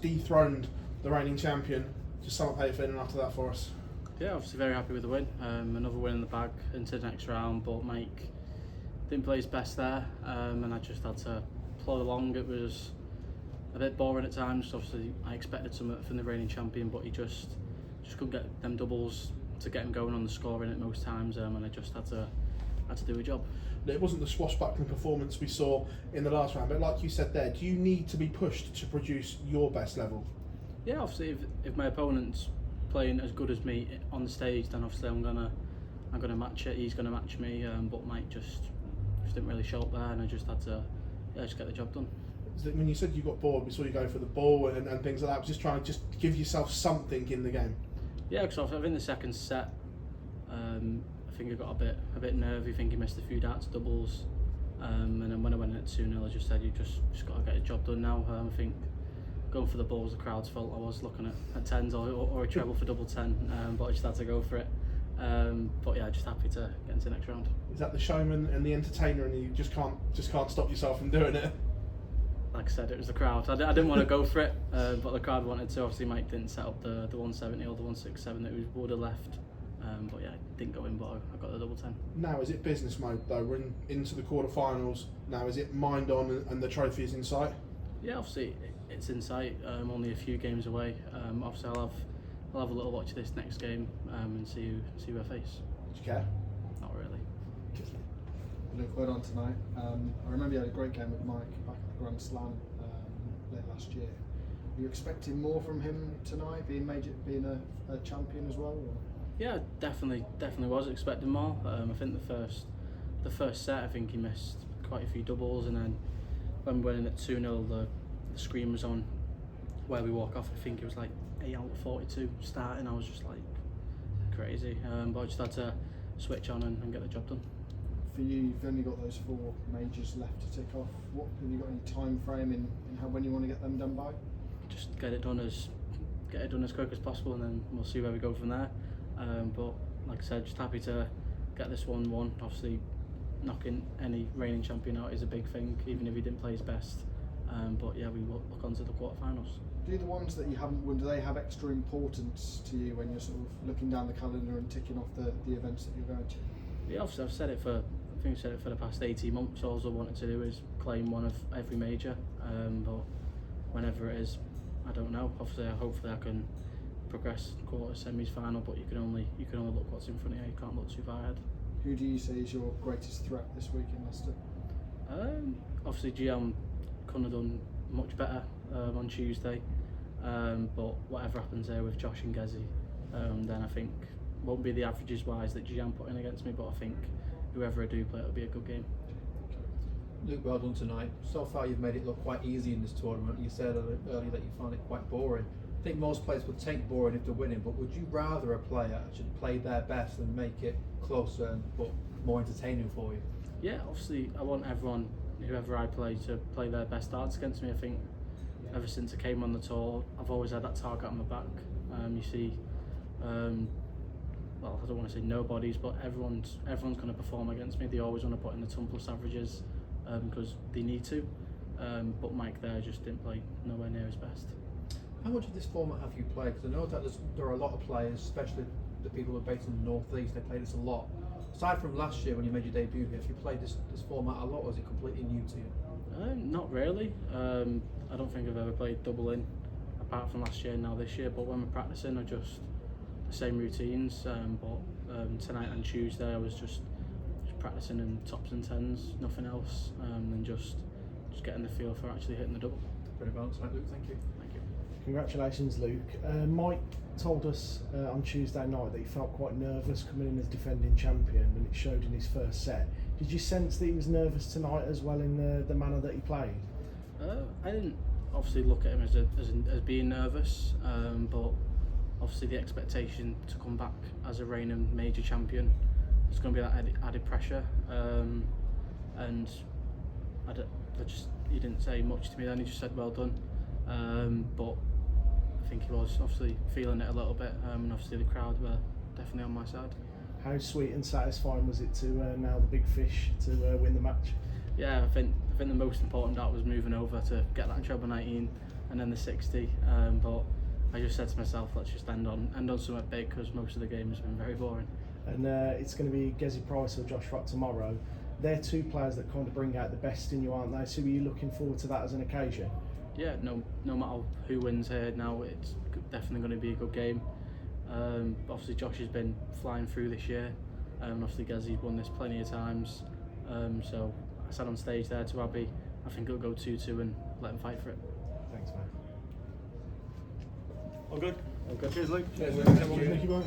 dethroned the reigning champion. Just sum up how you're feeling after that for us. Yeah, obviously very happy with the win. Another win in the bag into the next round, but Mike didn't play his best there, and I just had to plod along. It was a bit boring at times. Obviously, I expected something from the reigning champion, but he just couldn't get them doubles to get him going on the scoring at most times, and I just had to do a job. It wasn't the swashbuckling performance we saw in the last round, but like you said there, do you need to be pushed to produce your best level? Yeah, obviously, if my opponent's playing as good as me on the stage, then obviously I'm gonna match it. He's gonna match me, but Mike just didn't really show up there, and I just had to just get the job done. When you said you got bored, we saw you go for the ball and things like that. Just trying to give yourself something in the game. Yeah, because I think the second set, I think I got a bit nervy. I think he missed a few darts doubles, and then when I went in at 2-0, I just said you just got to get a job done now. I think going for the ball was the crowd's fault. I was looking at tens or a treble for double 10, but I just had to go for it. But yeah, just happy to get into the next round. Is that the showman and the entertainer, and you just can't stop yourself from doing it? Like I said, it was the crowd. I didn't want to go for it, but the crowd wanted to. Obviously, Mike didn't set up the 170 or the 167 that we would have left. But yeah, it didn't go in, but I got the double 10. Now, is it business mode though? We're into the quarterfinals now. Is it mind on and the trophy is in sight? Yeah, obviously it's in sight. Only a few games away. Obviously, I'll have a little watch of this next game and see who I face. Do you care? Not really. Luke, well done tonight. I remember you had a great game with Mike back at the Grand Slam late last year. Were you expecting more from him tonight, being a champion as well? Or? Yeah, definitely was expecting more. I think the first set, I think he missed quite a few doubles, and then when we went in at 2-0, the screen was on where we walk off. I think it was like 8 out of 42 starting. I was just like crazy, but I just had to switch on and get the job done. For you, you've only got those 4 majors left to tick off. What have you got any time frame in when you want to get them done by? Just get it done as quick as possible, and then we'll see where we go from there. But like I said, just happy to get this one won. Obviously, knocking any reigning champion out is a big thing, even if he didn't play his best. But yeah, we will look on to the quarterfinals. Do the ones that you haven't won, do they have extra importance to you when you're sort of looking down the calendar and ticking off the events that you're going to? Yeah, obviously I've said it for the past 18 months. All I wanted to do is claim one of every major. But whenever it is, I don't know. Obviously, hopefully I can progress quarter, semis, final. But you can only look what's in front of you. You can't look too far ahead. Who do you see as your greatest threat this week in Leicester? Obviously, GM couldn't have done much better on Tuesday. But whatever happens there with Josh and Gezi, then I think won't be the averages wise that GM put in against me. But I think whoever I do play, it'll be a good game. Luke, well done tonight. So far you've made it look quite easy in this tournament. You said earlier that you found it quite boring. I think most players would take boring if they're winning, but would you rather a player should play their best and make it closer but more entertaining for you? Yeah, obviously I want everyone, whoever I play, to play their best darts against me. I think ever since I came on the tour, I've always had that target on my back. You see, well, I don't want to say nobodies, but everyone's going to perform against me. They always want to put in the ton plus averages because they need to. But Mike there just didn't play nowhere near his best. How much of this format have you played? Because I know that there are a lot of players, especially the people who are based in the northeast, they play this a lot. Aside from last year when you made your debut here, have you played this format a lot, or is it completely new to you? Not really. I don't think I've ever played double in, apart from last year and now this year. But when we're practicing, I just the same routines. But tonight and Tuesday, I was just practicing in tops and tens, nothing else, and just getting the feel for actually hitting the double. Very balanced, right, Luke? Thank you. Thank you. Congratulations, Luke. Mike told us on Tuesday night that he felt quite nervous coming in as defending champion, and it showed in his first set. Did you sense that he was nervous tonight as well in the manner that he played? I didn't obviously look at him as being nervous, but obviously the expectation to come back as a reigning major champion, there's going to be that added pressure, and he didn't say much to me then. He just said well done, but I think he was obviously feeling it a little bit, and obviously the crowd were definitely on my side. How sweet and satisfying was it to nail the big fish to win the match? Yeah, I think the most important dart was moving over to get that treble 19 and then the 60. But I just said to myself, let's just end on something big, because most of the game has been very boring. And it's going to be Gerwyn Price or Josh Rock tomorrow. They're two players that kind of bring out the best in you, aren't they? So are you looking forward to that as an occasion? Yeah, no matter who wins here now, it's definitely going to be a good game. Obviously Josh has been flying through this year, and obviously Gazzy's won this plenty of times. So I said on stage there to Abby, I think it'll go 2-2 and let him fight for it. Thanks, mate. All good? All good. Cheers, Luke. Thank you, mate.